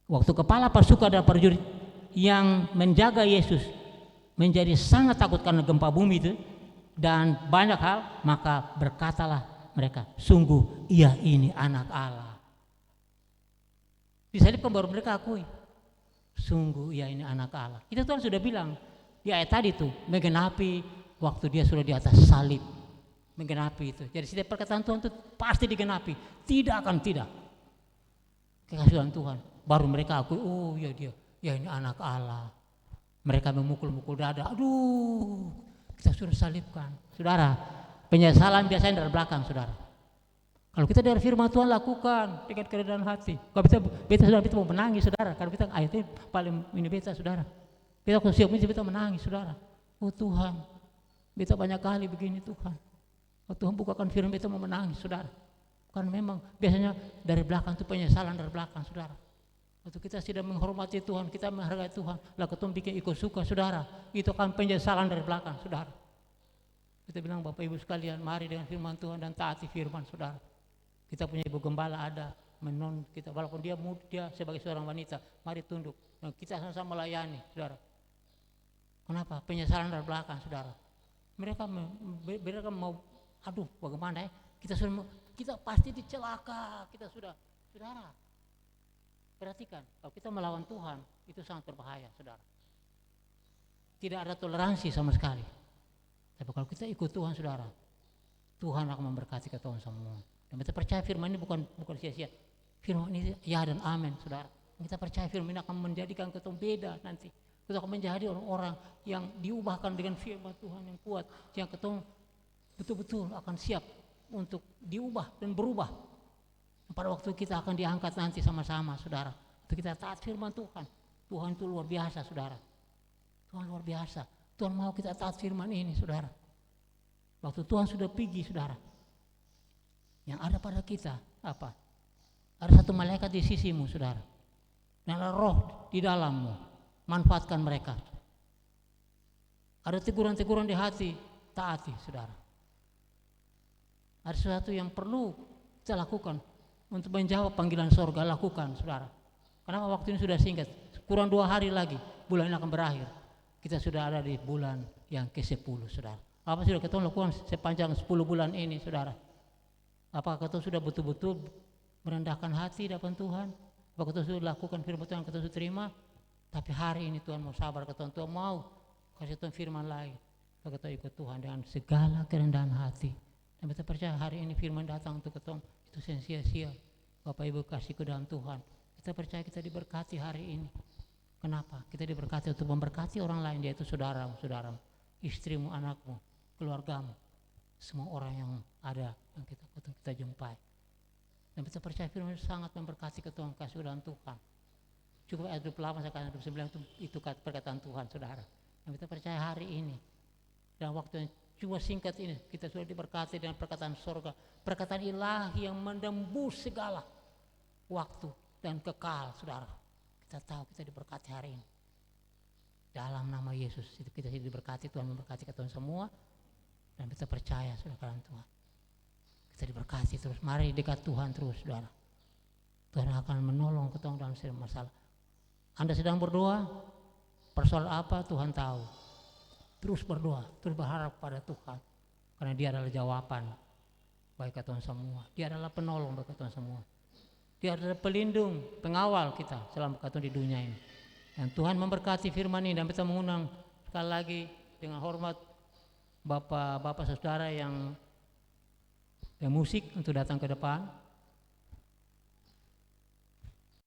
Waktu kepala pasukan dan prajurit yang menjaga Yesus menjadi sangat takut karena gempa bumi itu dan banyak hal, maka berkatalah mereka, sungguh ia ini anak Allah. Disalibkan baru mereka akui, sungguh ia ini anak Allah. Itu Tuhan sudah bilang di ayat tadi tuh, menggenapi waktu dia sudah di atas salib, menggenapi itu. Jadi setiap perkataan Tuhan itu pasti digenapi, tidak akan tidak. Kekasihan Tuhan, baru mereka akui, oh ya dia, ya ini anak Allah. Mereka memukul-mukul dada, aduh, kita sudah salibkan. Saudara, penyesalan biasanya dari belakang, saudara. Kalau kita dari firman Tuhan lakukan dengan kerendahan hati. Kalau beta saudara, kita mau menangis, saudara. Kalau kita ayatnya paling ini beta, saudara. Kita siap beta menangis, saudara. Oh Tuhan, beta banyak kali begini Tuhan. Oh Tuhan, bukakan firman, beta mau menangis, saudara. Kan memang biasanya dari belakang itu penyesalan dari belakang, saudara. Waktu kita tidak menghormati Tuhan, kita menghargai Tuhan, lah ketemu bikin ikut suka, saudara. Itu kan penyesalan dari belakang, saudara. Kita bilang, Bapak Ibu sekalian, mari dengan firman Tuhan dan taati firman, saudara. Kita punya ibu gembala ada, menon kita, walaupun dia sebagai seorang wanita, mari tunduk. Nah, kita sama-sama melayani, saudara. Kenapa? Penyesalan dari belakang, saudara. Mereka mau, aduh, bagaimana ya? Kita pasti dicelaka, kita sudah, saudara. Perhatikan, kalau kita melawan Tuhan, itu sangat berbahaya, saudara. Tidak ada toleransi sama sekali. Tapi kalau kita ikut Tuhan, saudara, Tuhan akan memberkati kita semua. Dan kita percaya firman ini bukan sia-sia. Firman ini ya dan amin, saudara. Kita percaya firman ini akan menjadikan kita beda nanti. Kita akan menjadi orang-orang yang diubahkan dengan firman Tuhan yang kuat, yang kita betul-betul akan siap untuk diubah dan berubah. Pada waktu kita akan diangkat nanti sama-sama, saudara. Untuk kita taat firman Tuhan. Tuhan itu luar biasa, saudara. Tuhan luar biasa. Tuhan mau kita taat firman ini, saudara. Waktu Tuhan sudah pergi, saudara, yang ada pada kita apa? Ada satu malaikat di sisimu, saudara. Dan ada roh di dalammu. Manfaatkan mereka. Ada teguran-teguran di hati, taati, saudara. Ada sesuatu yang perlu kita lakukan untuk menjawab panggilan sorga, lakukan, saudara. Kenapa waktu ini sudah singkat? Kurang 2 hari lagi, bulan ini akan berakhir. Kita sudah ada di bulan yang ke-10, saudara. Apa sudah kita lakukan sepanjang 10 bulan ini, saudara? Apakah kita sudah betul-betul merendahkan hati di hadapan Tuhan? Apakah kita sudah lakukan firman Tuhan, kita sudah terima? Tapi hari ini Tuhan mau sabar, Tuhan mau kasih Tuhan firman lain. Kita ikut Tuhan dengan segala kerendahan hati. Dan kita percaya hari ini firman datang untuk kita, itu sia-sia. Bapak Ibu kasihku dalam Tuhan, kita percaya kita diberkati hari ini. Kenapa? Kita diberkati untuk memberkati orang lain, yaitu saudaramu, istrimu, anakmu, keluargamu, semua orang yang ada yang kita jumpai. Dan kita percaya firman sangat memberkati Tuhan, kasih dalam Tuhan. Cukup ayat 28 sampai ayat 29 itu perkataan Tuhan, saudara. Dan Dan kita percaya hari ini dalam waktu yang cuma singkat ini kita sudah diberkati dengan perkataan sorga, perkataan ilahi yang menembus segala waktu dan kekal. Saudara, kita tahu kita diberkati hari ini dalam nama Yesus. Kita diberkati, Tuhan memberkati kita semua, dan kita percaya saudara Tuhan kita diberkati terus. Mari dekat Tuhan terus saudara, Tuhan akan menolong kita dalam setiap masalah. Anda sedang berdoa, persoalan apa Tuhan tahu. Terus berdoa, terus berharap pada Tuhan, karena Dia adalah jawaban bagi kita semua. Dia adalah penolong bagi kita semua. Dia adalah pelindung, pengawal kita selama kita di dunia ini. Dan Tuhan memberkati firman ini, dan kita mengundang sekali lagi dengan hormat Bapak-bapak saudara yang musik untuk datang ke depan.